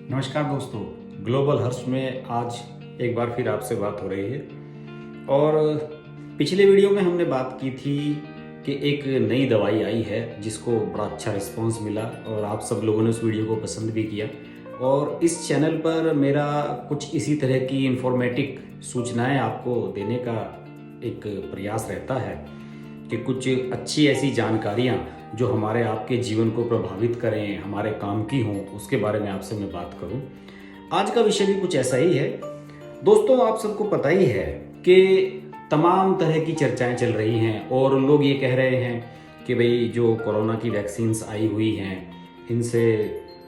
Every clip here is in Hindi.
नमस्कार दोस्तों, ग्लोबल हर्ष में आज एक बार फिर आपसे बात हो रही है। और पिछले वीडियो में हमने बात की थी कि एक नई दवाई आई है जिसको बड़ा अच्छा रिस्पांस मिला और आप सब लोगों ने उस वीडियो को पसंद भी किया। और इस चैनल पर मेरा कुछ इसी तरह की इंफॉर्मेटिव सूचनाएं आपको देने का एक प्रयास रहता है कि कुछ अच्छी ऐसी जानकारियां जो हमारे आपके जीवन को प्रभावित करें, हमारे काम की हों, उसके बारे में आपसे मैं बात करूं। आज का विषय भी कुछ ऐसा ही है। दोस्तों, आप सबको पता ही है कि तमाम तरह की चर्चाएं चल रही हैं और लोग ये कह रहे हैं कि भाई जो कोरोना की वैक्सीन्स आई हुई हैं इनसे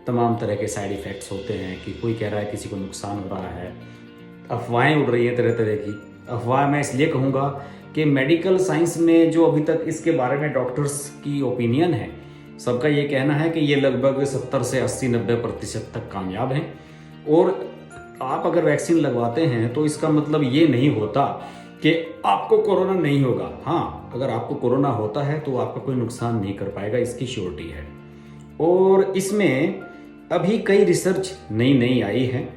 तमाम तरह के साइड इफ़ेक्ट्स होते हैं, कि कोई कह रहा है किसी को नुकसान हो रहा है। अफवाहें उड़ रही हैं तरह तरह की। अफवाह मैं इसलिए कहूँगा कि मेडिकल साइंस में जो अभी तक इसके बारे में डॉक्टर्स की ओपिनियन है, सबका ये कहना है कि ये लगभग 70 से 80-90% तक कामयाब हैं। और आप अगर वैक्सीन लगवाते हैं तो इसका मतलब ये नहीं होता कि आपको कोरोना नहीं होगा। हाँ, अगर आपको कोरोना होता है तो आपका कोई नुकसान नहीं कर पाएगा, इसकी श्योरिटी है। और इसमें अभी कई रिसर्च नई आई है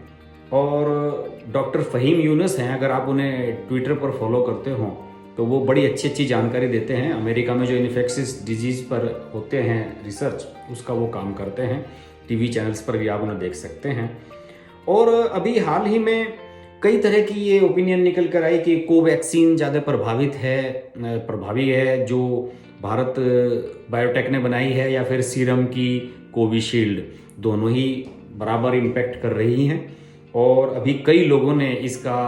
और डॉक्टर फ़हीम यूनुस हैं, अगर आप उन्हें ट्विटर पर फॉलो करते हो तो वो बड़ी अच्छी जानकारी देते हैं। अमेरिका में जो इन्फेक्शियस डिजीज़ पर होते हैं रिसर्च, उसका वो काम करते हैं। टीवी चैनल्स पर भी आप उन्हें देख सकते हैं। और अभी हाल ही में कई तरह की ये ओपिनियन निकल कर आई कि कोवैक्सीन ज़्यादा प्रभावी है जो भारत बायोटेक ने बनाई है, या फिर सीरम की कोविशील्ड, दोनों ही बराबर इम्पैक्ट कर रही हैं। और अभी कई लोगों ने इसका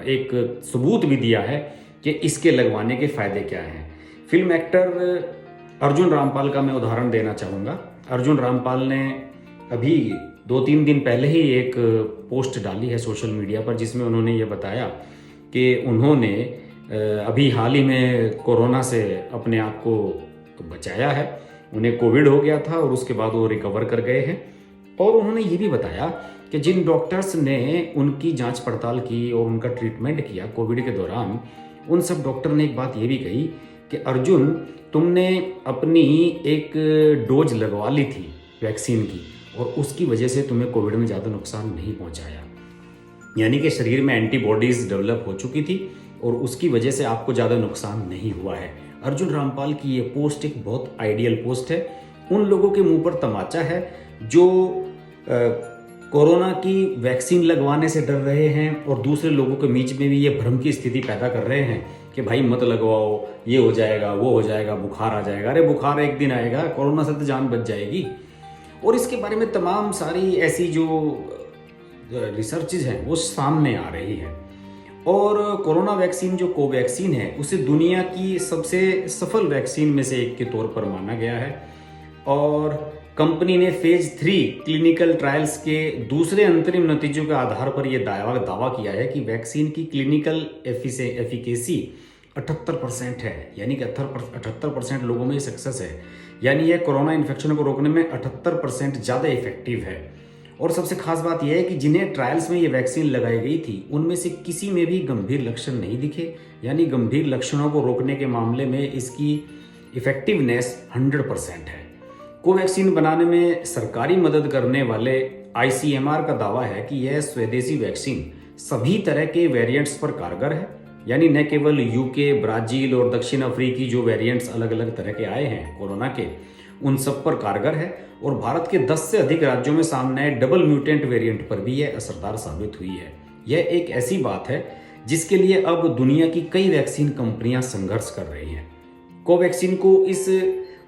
एक सबूत भी दिया है कि इसके लगवाने के फ़ायदे क्या हैं। फिल्म एक्टर अर्जुन रामपाल का मैं उदाहरण देना चाहूँगा। अर्जुन रामपाल ने अभी 2-3 दिन पहले ही एक पोस्ट डाली है सोशल मीडिया पर, जिसमें उन्होंने ये बताया कि उन्होंने अभी हाल ही में कोरोना से अपने आप को बचाया है। उन्हें कोविड हो गया था और उसके बाद वो रिकवर कर गए हैं। और उन्होंने ये भी बताया कि जिन डॉक्टर्स ने उनकी जांच पड़ताल की और उनका ट्रीटमेंट किया कोविड के दौरान, उन सब डॉक्टर ने एक बात ये भी कही कि अर्जुन, तुमने अपनी एक डोज लगवा ली थी वैक्सीन की और उसकी वजह से तुम्हें कोविड में ज़्यादा नुकसान नहीं पहुंचाया। यानी कि शरीर में एंटीबॉडीज़ डेवलप हो चुकी थी और उसकी वजह से आपको ज़्यादा नुकसान नहीं हुआ है। अर्जुन रामपाल की ये पोस्ट एक बहुत आइडियल पोस्ट है। उन लोगों के मुंह पर तमाचा है जो कोरोना की वैक्सीन लगवाने से डर रहे हैं और दूसरे लोगों के बीच में भी ये भ्रम की स्थिति पैदा कर रहे हैं कि भाई मत लगवाओ, ये हो जाएगा, वो हो जाएगा, बुखार आ जाएगा। अरे बुखार एक दिन आएगा, कोरोना से तो जान बच जाएगी। और इसके बारे में तमाम सारी ऐसी जो रिसर्चेज हैं वो सामने आ रही है। और कोरोना वैक्सीन जो कोवैक्सीन है उसे दुनिया की सबसे सफल वैक्सीन में से एक के तौर पर माना गया है। और कंपनी ने फेज 3 क्लिनिकल ट्रायल्स के दूसरे अंतरिम नतीजों के आधार पर यह दावा किया है कि वैक्सीन की क्लिनिकल एफिकेसी 78% है। यानी कि 78% लोगों में सक्सेस है। यानी यह कोरोना इन्फेक्शन को रोकने में 78% ज़्यादा इफेक्टिव है। और सबसे खास बात यह है कि जिन्हें ट्रायल्स में ये वैक्सीन लगाई गई थी उनमें से किसी में भी गंभीर लक्षण नहीं दिखे। यानी गंभीर लक्षणों को रोकने के मामले में इसकी इफेक्टिवनेस 100% है। कोवैक्सीन बनाने में सरकारी मदद करने वाले ICMR का दावा है कि यह स्वदेशी वैक्सीन सभी तरह के वेरिएंट्स पर कारगर है। यानी न केवल यूके, ब्राजील और दक्षिण अफ्रीकी जो वेरिएंट्स अलग अलग तरह के आए हैं कोरोना के, उन सब पर कारगर है। और भारत के 10 से अधिक राज्यों में सामने आए डबल म्यूटेंट वेरिएंट पर भी यह असरदार साबित हुई है। यह एक ऐसी बात है जिसके लिए अब दुनिया की कई वैक्सीन कंपनियां संघर्ष कर रही हैं। कोवैक्सीन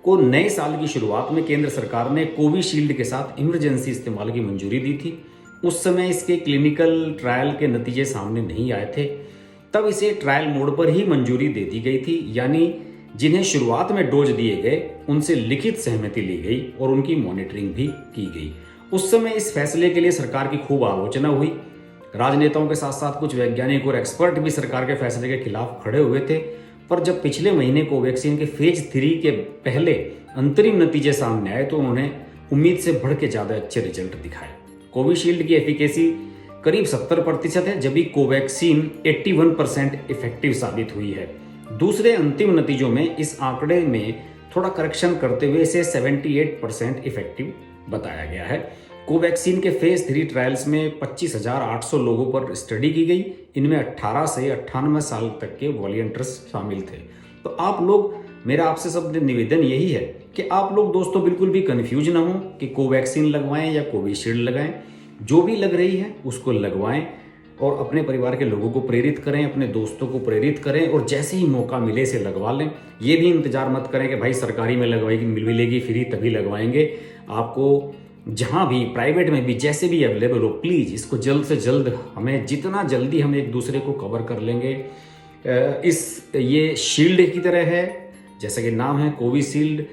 को नए साल की शुरुआत में केंद्र सरकार ने कोविशील्ड के साथ इमरजेंसी इस्तेमाल की मंजूरी दी थी। उस समय इसके क्लिनिकल ट्रायल के नतीजे सामने नहीं आए थे, तब इसे ट्रायल मोड पर ही मंजूरी दे दी गई थी। यानी जिन्हें शुरुआत में डोज दिए गए उनसे लिखित सहमति ली गई और उनकी मॉनिटरिंग भी की गई। उस समय इस फैसले के लिए सरकार की खूब आलोचना हुई। राजनेताओं के साथ साथ कुछ वैज्ञानिक और एक्सपर्ट भी सरकार के फैसले के खिलाफ खड़े हुए थे। पर जब पिछले महीने कोवैक्सीन के फेज 3 के पहले अंतरिम नतीजे सामने आए तो उन्होंने उम्मीद से बढ़ के ज़्यादा अच्छे रिजल्ट दिखाए। कोविशील्ड की एफिकेसी करीब 70% है, जबकि कोवैक्सीन 81% इफेक्टिव साबित हुई है। दूसरे अंतिम नतीजों में इस आंकड़े में थोड़ा करेक्शन करते हुए इसे 78% इफेक्टिव बताया गया है। कोवैक्सीन के फेज 3 ट्रायल्स में 25,800 लोगों पर स्टडी की गई। इनमें 18 से 98 साल तक के वॉलंटियर्स शामिल थे। तो आप लोग, मेरा आपसे सब निवेदन यही है कि आप लोग दोस्तों बिल्कुल भी कंफ्यूज ना हो कि कोवैक्सीन लगवाएं या कोविशील्ड लगाएं। जो भी लग रही है उसको लगवाएं और अपने परिवार के लोगों को प्रेरित करें, अपने दोस्तों को प्रेरित करें और जैसे ही मौका मिले से लगवा लें। ये भी इंतजार मत करें कि भाई सरकारी में लगवाएगी मिलेगी फ्री तभी लगवाएंगे। आपको जहाँ भी प्राइवेट में भी जैसे भी अवेलेबल हो, प्लीज़ इसको जल्द से जल्द, हमें जितना जल्दी हम एक दूसरे को कवर कर लेंगे। ये शील्ड की तरह है, जैसा कि नाम है कोविशील्ड,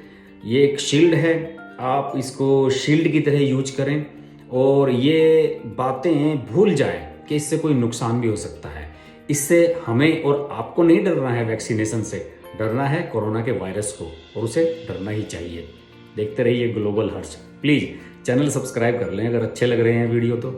ये एक शील्ड है। आप इसको शील्ड की तरह यूज करें और ये बातें भूल जाएं कि इससे कोई नुकसान भी हो सकता है। इससे हमें और आपको नहीं डरना है, वैक्सीनेशन से डरना है कोरोना के वायरस को, और उसे डरना ही चाहिए। देखते रहिए global Harsh. Please channel subscribe कर लें अगर अच्छे लग रहे हैं वीडियो तो।